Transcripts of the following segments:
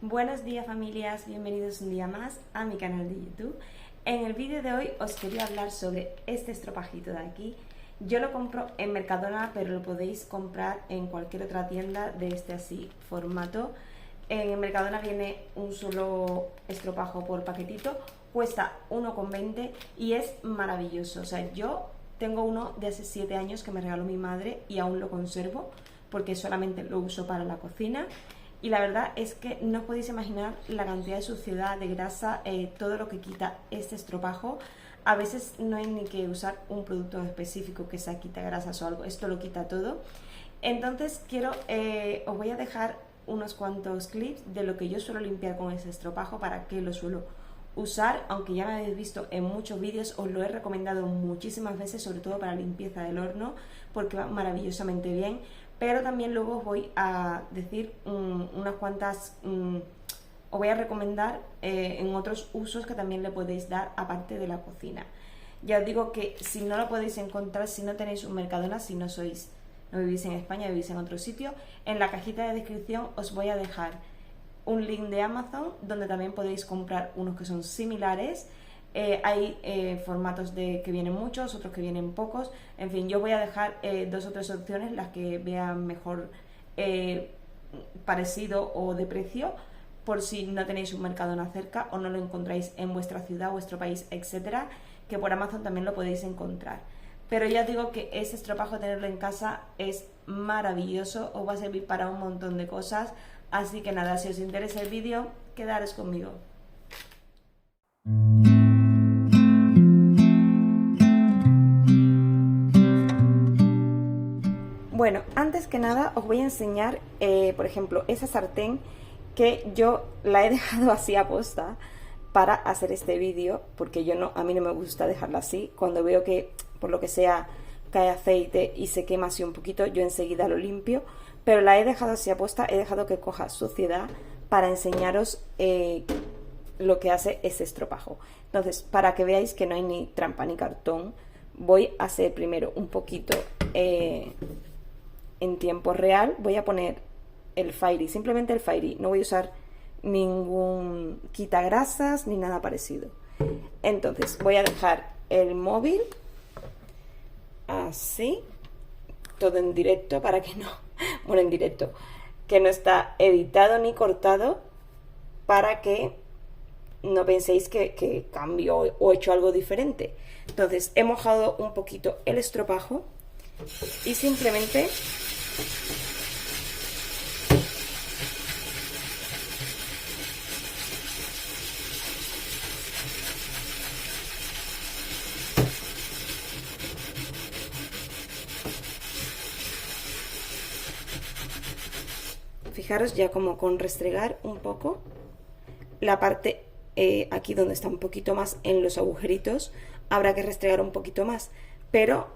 Buenos días familias, bienvenidos un día más a mi canal de YouTube. En el vídeo de hoy os quería hablar sobre este estropajito de aquí. Yo lo compro en Mercadona, pero lo podéis comprar en cualquier otra tienda de este así formato. En Mercadona viene un solo estropajo por paquetito, cuesta 1,20 y es maravilloso. O sea, yo tengo uno de hace 7 años que me regaló mi madre y aún lo conservo porque solamente lo uso para la cocina. Y la verdad es que no os podéis imaginar la cantidad de suciedad, de grasa, todo lo que quita este estropajo. A veces no hay ni que usar un producto específico que sea quita grasas o algo, esto lo quita todo. Entonces os voy a dejar unos cuantos clips de lo que yo suelo limpiar con ese estropajo, para qué lo suelo usar, aunque ya me habéis visto en muchos vídeos, os lo he recomendado muchísimas veces, sobre todo para limpieza del horno, porque va maravillosamente bien. Pero también luego os voy a decir unas cuantas, os voy a recomendar en otros usos que también le podéis dar aparte de la cocina. Ya os digo que si no lo podéis encontrar, si no tenéis un Mercadona, si no vivís en España, vivís en otro sitio, en la cajita de descripción os voy a dejar un link de Amazon donde también podéis comprar unos que son similares. Hay formatos que vienen muchos, otros que vienen pocos. En fin, yo voy a dejar 2 o 3 opciones, las que vean mejor parecido o de precio, por si no tenéis un Mercadona cerca o no lo encontráis en vuestra ciudad, vuestro país, etcétera, que por Amazon también lo podéis encontrar. Pero ya os digo que ese estropajo, tenerlo en casa es maravilloso, os va a servir para un montón de cosas. Así que nada, si os interesa el vídeo, quedaros conmigo. Bueno, antes que nada os voy a enseñar, por ejemplo, esa sartén que yo la he dejado así a posta para hacer este vídeo, porque a mí no me gusta dejarla así. Cuando veo que, por lo que sea, cae aceite y se quema así un poquito, yo enseguida lo limpio, pero la he dejado así a posta, he dejado que coja suciedad para enseñaros lo que hace ese estropajo. Entonces, para que veáis que no hay ni trampa ni cartón, voy a hacer primero un poquito en tiempo real. Voy a poner el Fairy, simplemente el Fairy, no voy a usar ningún quitagrasas ni nada parecido. Entonces voy a dejar el móvil así, todo en directo, para que no, bueno, en directo, que no está editado ni cortado, para que no penséis que cambio o he hecho algo diferente. Entonces he mojado un poquito el estropajo y simplemente fijaros ya como con restregar un poco la parte aquí donde está un poquito más en los agujeritos, habrá que restregar un poquito más, pero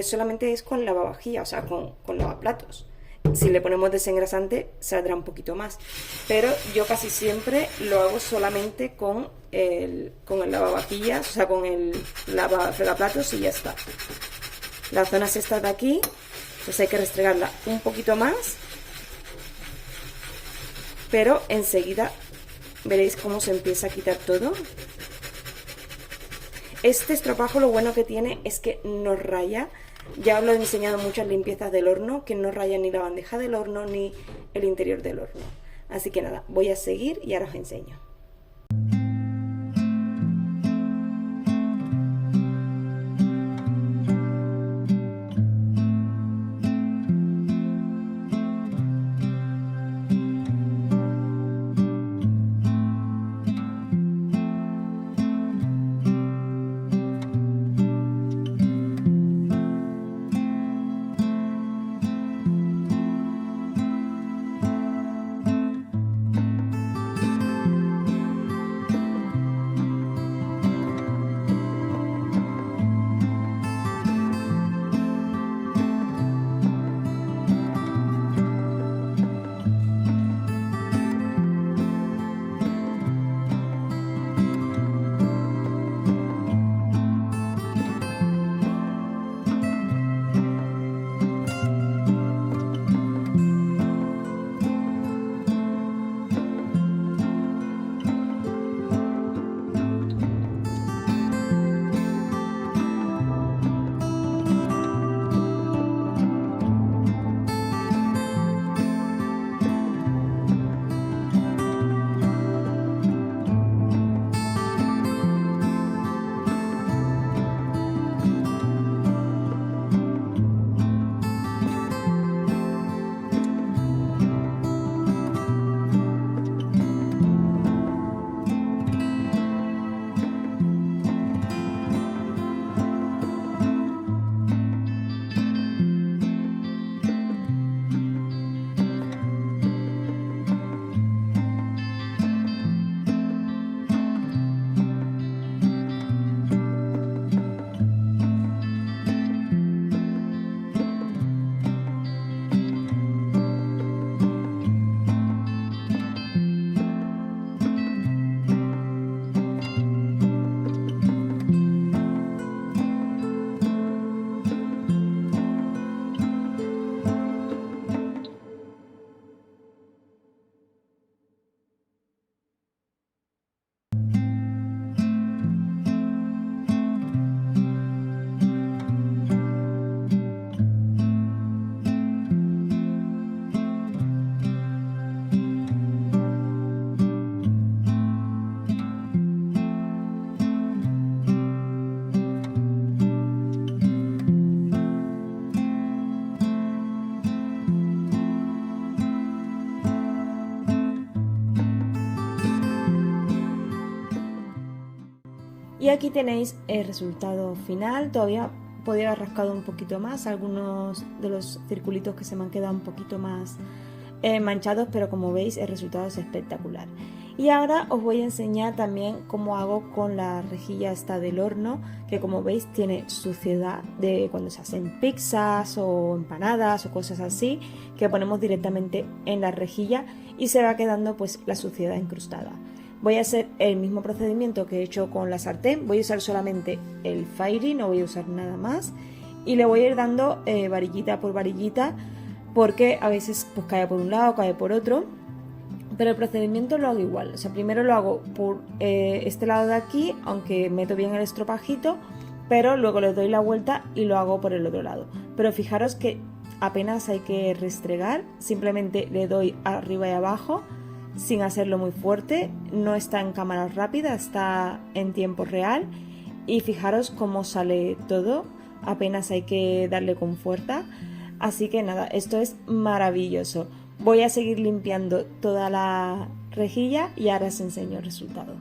solamente es con lavavajillas, o sea, con lavaplatos. Si le ponemos desengrasante saldrá un poquito más, pero yo casi siempre lo hago solamente con el lavavajillas, o sea, con el fregaplatos, y ya está. Las zonas estas de aquí, pues hay que restregarla un poquito más, pero enseguida veréis cómo se empieza a quitar todo. Este estropajo lo bueno que tiene es que no raya. Ya os lo he enseñado en muchas limpiezas del horno, que no raya ni la bandeja del horno ni el interior del horno. Así que nada, voy a seguir y ahora os enseño. Y aquí tenéis el resultado final. Todavía podría haber rascado un poquito más, algunos de los circulitos que se me han quedado un poquito más manchados, pero como veis el resultado es espectacular. Y ahora os voy a enseñar también cómo hago con la rejilla esta del horno, que como veis tiene suciedad de cuando se hacen pizzas o empanadas o cosas así, que ponemos directamente en la rejilla y se va quedando pues la suciedad incrustada. Voy a hacer el mismo procedimiento que he hecho con la sartén, voy a usar solamente el Fairy, no voy a usar nada más, y le voy a ir dando varillita por varillita, porque a veces pues cae por un lado, cae por otro. Pero el procedimiento lo hago igual, o sea, primero lo hago por este lado de aquí, aunque meto bien el estropajito, pero luego le doy la vuelta y lo hago por el otro lado. Pero fijaros que apenas hay que restregar, simplemente le doy arriba y abajo, sin hacerlo muy fuerte, no está en cámara rápida, está en tiempo real, y fijaros cómo sale todo, apenas hay que darle con fuerza, así que nada, esto es maravilloso. Voy a seguir limpiando toda la rejilla y ahora os enseño el resultado.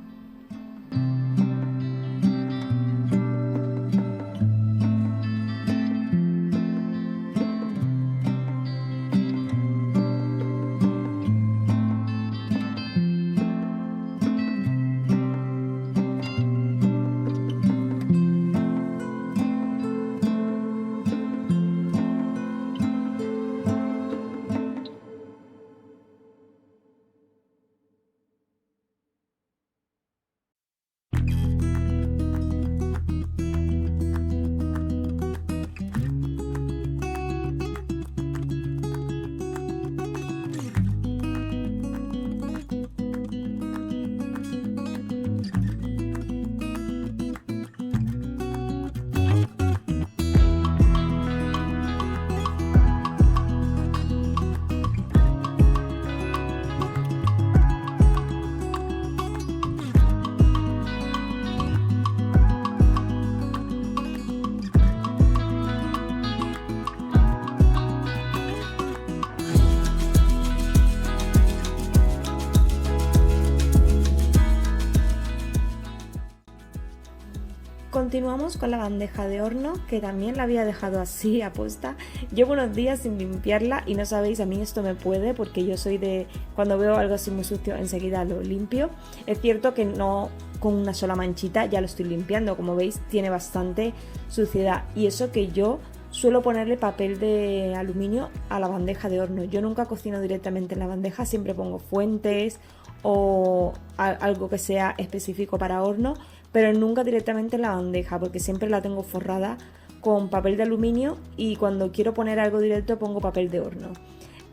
Continuamos con la bandeja de horno, que también la había dejado así aposta. Llevo unos días sin limpiarla y no sabéis, a mí esto me puede, porque yo soy de, cuando veo algo así muy sucio enseguida lo limpio. Es cierto que no con una sola manchita ya lo estoy limpiando, como veis tiene bastante suciedad, y eso que yo suelo ponerle papel de aluminio a la bandeja de horno. Yo nunca cocino directamente en la bandeja, siempre pongo fuentes o algo que sea específico para horno, pero nunca directamente en la bandeja, porque siempre la tengo forrada con papel de aluminio y cuando quiero poner algo directo pongo papel de horno.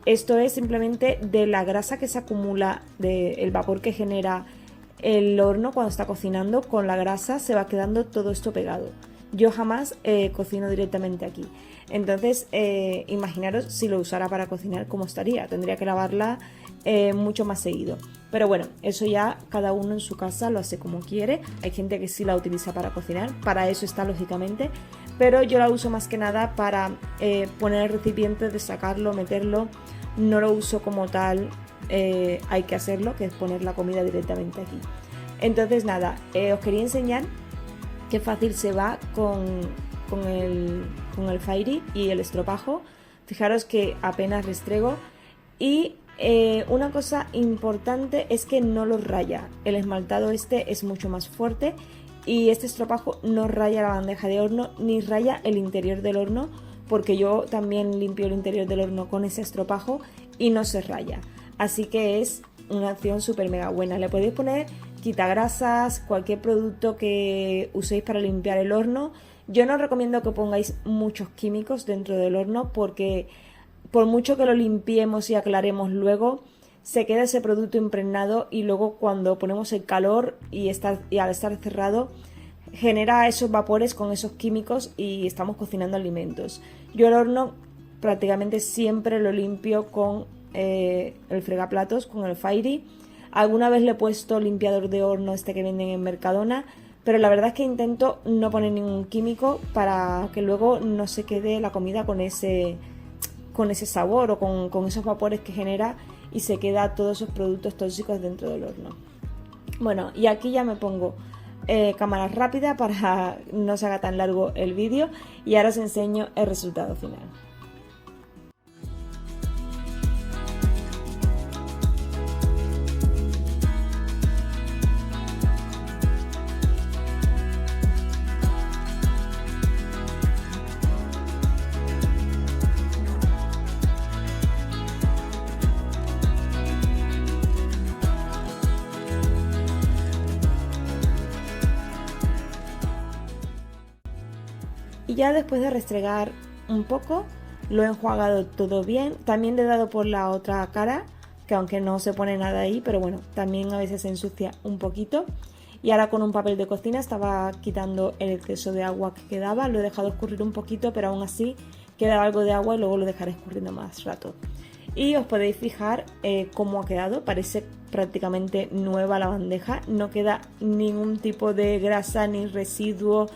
Esto es simplemente de la grasa que se acumula, del vapor que genera el horno cuando está cocinando, con la grasa se va quedando todo esto pegado. Yo jamás cocino directamente aquí. Entonces, imaginaros si lo usara para cocinar cómo estaría. Tendría que lavarla mucho más seguido. Pero bueno, eso ya cada uno en su casa lo hace como quiere. Hay gente que sí la utiliza para cocinar, para eso está lógicamente. Pero yo la uso más que nada para poner el recipiente, destacarlo, meterlo. No lo uso como tal, hay que hacerlo, que es poner la comida directamente aquí. Entonces nada, os quería enseñar qué fácil se va con el Fairy y el estropajo. Fijaros que apenas restrego y una cosa importante es que no lo raya. El esmaltado este es mucho más fuerte y este estropajo no raya la bandeja de horno ni raya el interior del horno, porque yo también limpio el interior del horno con ese estropajo y no se raya. Así que es una opción súper mega buena. Le podéis poner quitagrasas, cualquier producto que uséis para limpiar el horno. Yo no os recomiendo que pongáis muchos químicos dentro del horno, porque por mucho que lo limpiemos y aclaremos luego, se queda ese producto impregnado y luego cuando ponemos el calor y al estar cerrado genera esos vapores con esos químicos y estamos cocinando alimentos. Yo el horno prácticamente siempre lo limpio con el fregaplatos, con el Fairy. Alguna vez le he puesto limpiador de horno este que venden en Mercadona, pero la verdad es que intento no poner ningún químico para que luego no se quede la comida con ese sabor o con esos vapores que genera y se queda todos esos productos tóxicos dentro del horno. Bueno, y aquí ya me pongo cámara rápida para no se haga tan largo el vídeo y ahora os enseño el resultado final. Y ya después de restregar un poco, lo he enjuagado todo bien. También le he dado por la otra cara, que aunque no se pone nada ahí, pero bueno, también a veces se ensucia un poquito. Y ahora con un papel de cocina estaba quitando el exceso de agua que quedaba. Lo he dejado escurrir un poquito, pero aún así queda algo de agua y luego lo dejaré escurriendo más rato. Y os podéis fijar cómo ha quedado. Parece prácticamente nueva la bandeja. No queda ningún tipo de grasa ni residuo.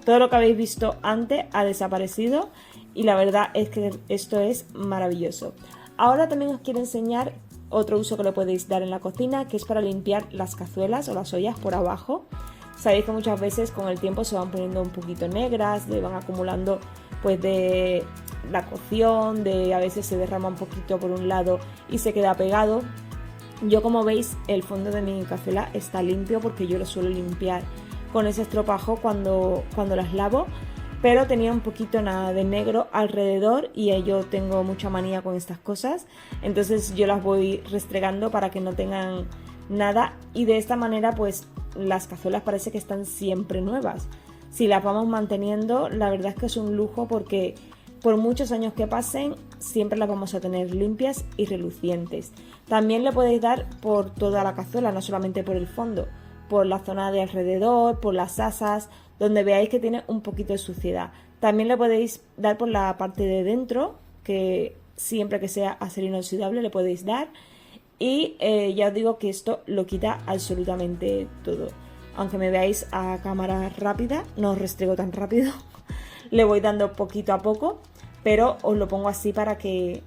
Todo lo que habéis visto antes ha desaparecido y la verdad es que esto es maravilloso. Ahora también os quiero enseñar otro uso que le podéis dar en la cocina, que es para limpiar las cazuelas o las ollas por abajo. Sabéis que muchas veces con el tiempo se van poniendo un poquito negras, van acumulando pues de la cocción, a veces se derrama un poquito por un lado y se queda pegado. Yo, como veis, el fondo de mi cazuela está limpio porque yo lo suelo limpiar con ese estropajo cuando las lavo, pero tenía un poquito nada de negro alrededor y yo tengo mucha manía con estas cosas, entonces yo las voy restregando para que no tengan nada y de esta manera pues las cazuelas parece que están siempre nuevas. Si las vamos manteniendo, la verdad es que es un lujo porque por muchos años que pasen siempre las vamos a tener limpias y relucientes. También le podéis dar por toda la cazuela, no solamente por el fondo, por la zona de alrededor, por las asas, donde veáis que tiene un poquito de suciedad. También le podéis dar por la parte de dentro, que siempre que sea acero inoxidable le podéis dar. Y ya os digo que esto lo quita absolutamente todo. Aunque me veáis a cámara rápida, no os restrego tan rápido, le voy dando poquito a poco, pero os lo pongo así para que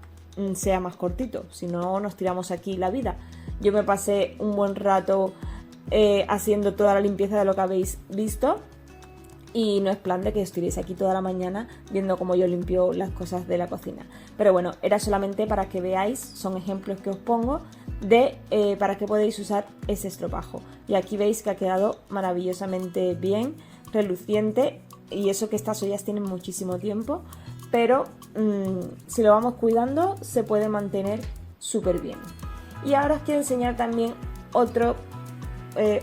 sea más cortito, si no nos tiramos aquí la vida. Yo me pasé un buen rato haciendo toda la limpieza de lo que habéis visto y no es plan de que os tiréis aquí toda la mañana viendo cómo yo limpio las cosas de la cocina, pero bueno, era solamente para que veáis, son ejemplos que os pongo de para qué podéis usar ese estropajo. Y aquí veis que ha quedado maravillosamente bien, reluciente, y eso que estas ollas tienen muchísimo tiempo, pero si lo vamos cuidando se puede mantener súper bien. Y ahora os quiero enseñar también otro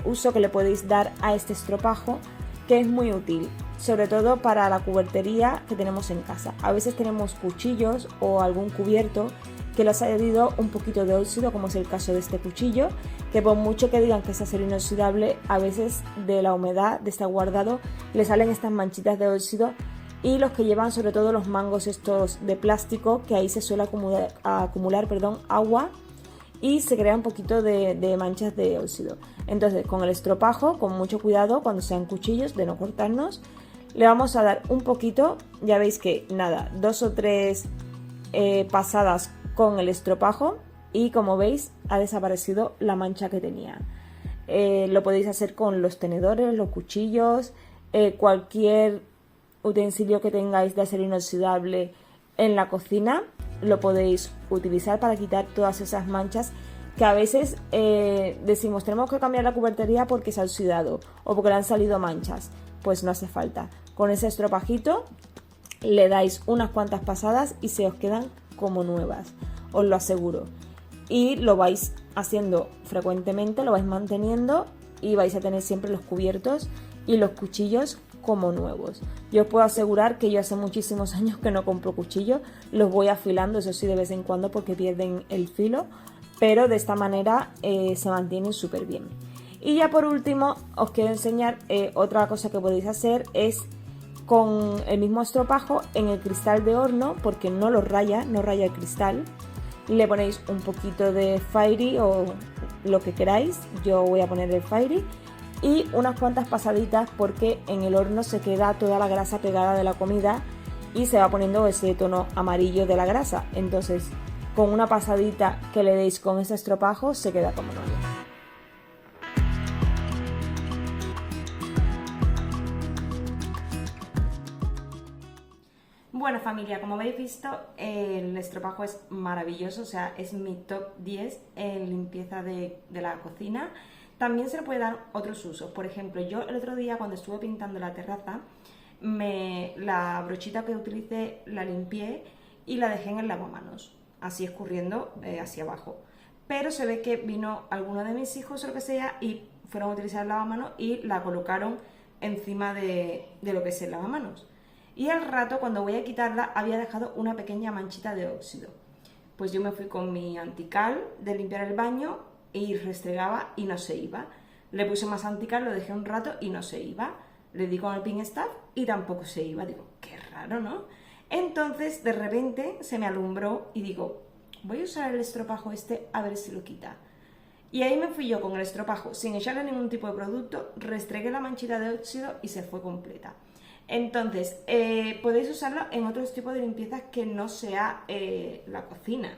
uso que le podéis dar a este estropajo, que es muy útil, sobre todo para la cubertería que tenemos en casa. A veces tenemos cuchillos o algún cubierto que les ha salido un poquito de óxido, como es el caso de este cuchillo, que por mucho que digan que es acero inoxidable, a veces de la humedad de estar guardado le salen estas manchitas de óxido, y los que llevan sobre todo los mangos estos de plástico, que ahí se suele acumular agua y se crea un poquito de manchas de óxido. Entonces, con el estropajo, con mucho cuidado cuando sean cuchillos, de no cortarnos, le vamos a dar un poquito, ya veis que nada, 2 o 3 pasadas con el estropajo y como veis ha desaparecido la mancha que tenía. Lo podéis hacer con los tenedores, los cuchillos, cualquier utensilio que tengáis de acero inoxidable en la cocina, lo podéis utilizar para quitar todas esas manchas que a veces decimos tenemos que cambiar la cubertería porque se ha oxidado o porque le han salido manchas. Pues no hace falta, con ese estropajito le dais unas cuantas pasadas y se os quedan como nuevas, os lo aseguro. Y lo vais haciendo frecuentemente, lo vais manteniendo y vais a tener siempre los cubiertos y los cuchillos como nuevos. Yo os puedo asegurar que yo hace muchísimos años que no compro cuchillos, los voy afilando, eso sí, de vez en cuando porque pierden el filo, pero de esta manera se mantienen súper bien. Y ya por último os quiero enseñar otra cosa que podéis hacer, es con el mismo estropajo en el cristal de horno, porque no lo raya, no raya el cristal, le ponéis un poquito de Fairy o lo que queráis, yo voy a poner el Fairy, y unas cuantas pasaditas porque en el horno se queda toda la grasa pegada de la comida y se va poniendo ese tono amarillo de la grasa. Entonces con una pasadita que le deis con ese estropajo se queda como nuevo. Bueno, familia, como habéis visto, el estropajo es maravilloso, o sea, es mi top 10 en limpieza de la cocina. También se le puede dar otros usos. Por ejemplo, yo el otro día cuando estuve pintando la terraza, la brochita que utilicé la limpié y la dejé en el lavamanos, así escurriendo hacia abajo. Pero se ve que vino alguno de mis hijos o lo que sea y fueron a utilizar el lavamanos y la colocaron encima de lo que es el lavamanos. Y al rato, cuando voy a quitarla, había dejado una pequeña manchita de óxido. Pues yo me fui con mi antical de limpiar el baño y restregaba y no se iba. Le puse más antical, lo dejé un rato y no se iba. Le di con el Pink Stuff y tampoco se iba. Digo, qué raro, ¿no? Entonces, de repente, se me alumbró y digo, voy a usar el estropajo este a ver si lo quita. Y ahí me fui yo con el estropajo, sin echarle ningún tipo de producto, restregué la manchita de óxido y se fue completa. Entonces, podéis usarlo en otros tipos de limpiezas que no sea la cocina.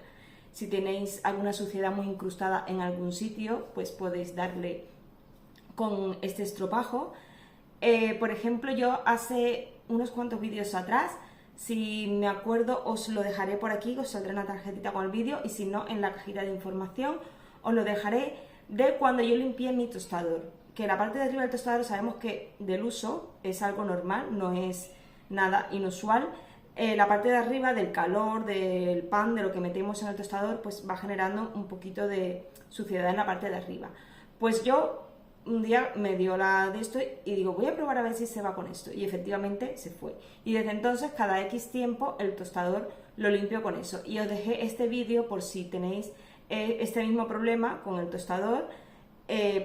Si tenéis alguna suciedad muy incrustada en algún sitio, pues podéis darle con este estropajo. Por ejemplo, yo hace unos cuantos vídeos atrás, si me acuerdo os lo dejaré por aquí, os saldrá una tarjetita con el vídeo, y si no, en la cajita de información os lo dejaré, de cuando yo limpié mi tostador. Que la parte de arriba del tostador sabemos que del uso es algo normal, no es nada inusual. La parte de arriba del calor, del pan, de lo que metemos en el tostador, pues va generando un poquito de suciedad en la parte de arriba. Pues yo un día me dio la de esto y digo, voy a probar a ver si se va con esto. Y efectivamente se fue. Y desde entonces, cada X tiempo, el tostador lo limpio con eso. Y os dejé este vídeo por si tenéis este mismo problema con el tostador.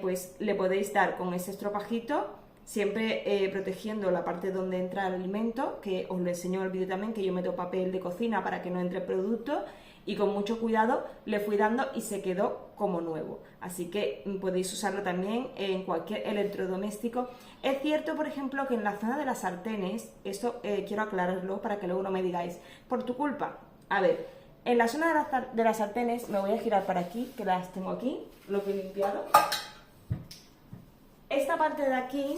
Pues le podéis dar con ese estropajito, siempre protegiendo la parte donde entra el alimento, que os lo enseño en el vídeo también, que yo meto papel de cocina para que no entre producto, y con mucho cuidado le fui dando y se quedó como nuevo. Así que podéis usarlo también en cualquier electrodoméstico. Es cierto, por ejemplo, que en la zona de las sartenes, esto quiero aclararlo para que luego no me digáis, por tu culpa. A ver, en la zona de las sartenes, me voy a girar para aquí, que las tengo aquí, lo que he limpiado. Esta parte de aquí,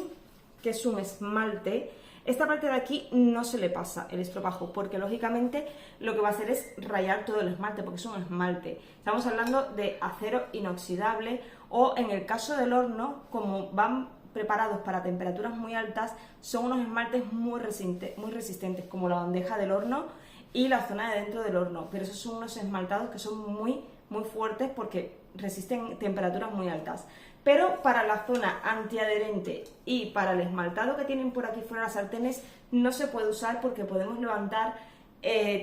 que es un esmalte, esta parte de aquí no se le pasa el estropajo, porque lógicamente lo que va a hacer es rayar todo el esmalte, porque es un esmalte. Estamos hablando de acero inoxidable, o en el caso del horno, como van preparados para temperaturas muy altas, son unos esmaltes muy resistentes, como la bandeja del horno y la zona de dentro del horno, pero esos son unos esmaltados que son muy fuertes porque resisten temperaturas muy altas. Pero para la zona antiadherente y para el esmaltado que tienen por aquí fuera las sartenes no se puede usar, porque podemos levantar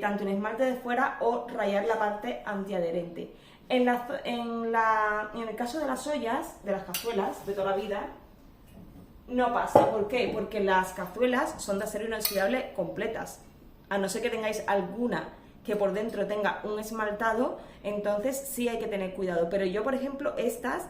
tanto el esmalte de fuera o rayar la parte antiadherente. En el caso de las ollas, de las cazuelas de toda la vida, no pasa. ¿Por qué? Porque las cazuelas son de acero inoxidable completas. A no ser que tengáis alguna que por dentro tenga un esmaltado, entonces sí hay que tener cuidado. Pero yo, por ejemplo, estas,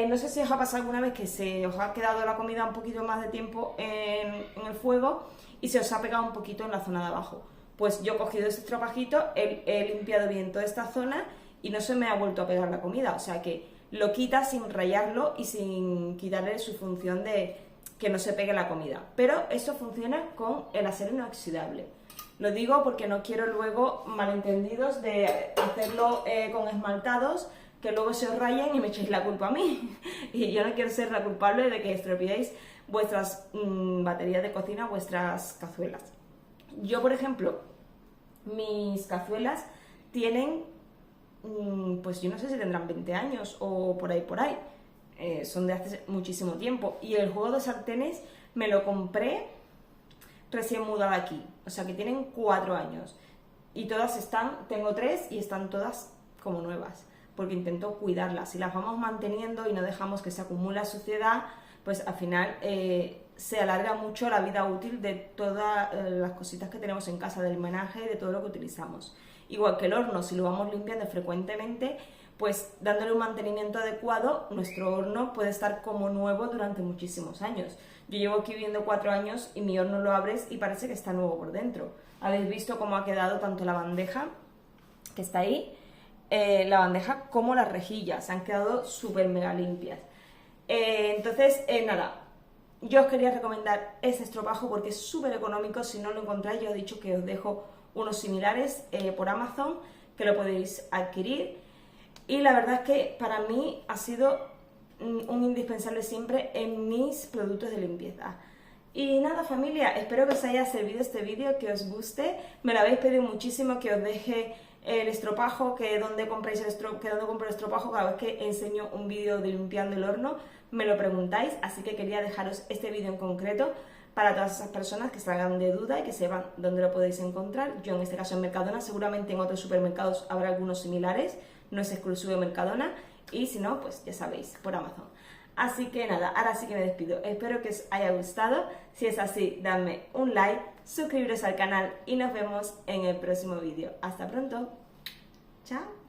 no sé si os ha pasado alguna vez que se os ha quedado la comida un poquito más de tiempo en el fuego y se os ha pegado un poquito en la zona de abajo. Pues yo he cogido este estropajito, he limpiado bien toda esta zona y no se me ha vuelto a pegar la comida. O sea que lo quita sin rayarlo y sin quitarle su función de que no se pegue la comida. Pero esto funciona con el acero inoxidable. Lo digo porque no quiero luego malentendidos de hacerlo con esmaltados, que luego se os rayen y me echéis la culpa a mí. Y yo no quiero ser la culpable de que estropeéis vuestras baterías de cocina, vuestras cazuelas. Yo, por ejemplo, mis cazuelas tienen, pues yo no sé si tendrán 20 años o por ahí. Son de hace muchísimo tiempo. Y el juego de sartenes me lo compré recién mudada aquí, o sea que tienen 4 años y todas tengo 3 y están todas como nuevas, porque intento cuidarlas. Si las vamos manteniendo y no dejamos que se acumule suciedad, pues al final se alarga mucho la vida útil de todas las cositas que tenemos en casa, del menaje y de todo lo que utilizamos. Igual que el horno, si lo vamos limpiando frecuentemente, pues dándole un mantenimiento adecuado, nuestro horno puede estar como nuevo durante muchísimos años. Yo llevo aquí viviendo 4 años y mi horno lo abres y parece que está nuevo por dentro. Habéis visto cómo ha quedado tanto la bandeja, que está ahí, la bandeja como las rejillas, han quedado súper mega limpias. Entonces, nada, yo os quería recomendar este estropajo porque es súper económico. Si no lo encontráis, yo he dicho que os dejo unos similares por Amazon, que lo podéis adquirir. Y la verdad es que para mí ha sido un indispensable siempre en mis productos de limpieza. Y nada, familia, espero que os haya servido este vídeo, que os guste. Me lo habéis pedido muchísimo que os deje el estropajo, que dónde compráis que dónde compro el estropajo. Cada vez que enseño un vídeo de limpiando el horno me lo preguntáis, así que quería dejaros este vídeo en concreto para todas esas personas que salgan de duda y que sepan dónde lo podéis encontrar. Yo en este caso en Mercadona, seguramente en otros supermercados habrá algunos similares, no es exclusivo de Mercadona, y si no, pues ya sabéis, por Amazon. Así que nada, ahora sí que me despido. Espero que os haya gustado. Si es así, dadme un like, suscribiros al canal y nos vemos en el próximo vídeo. Hasta pronto. Chao.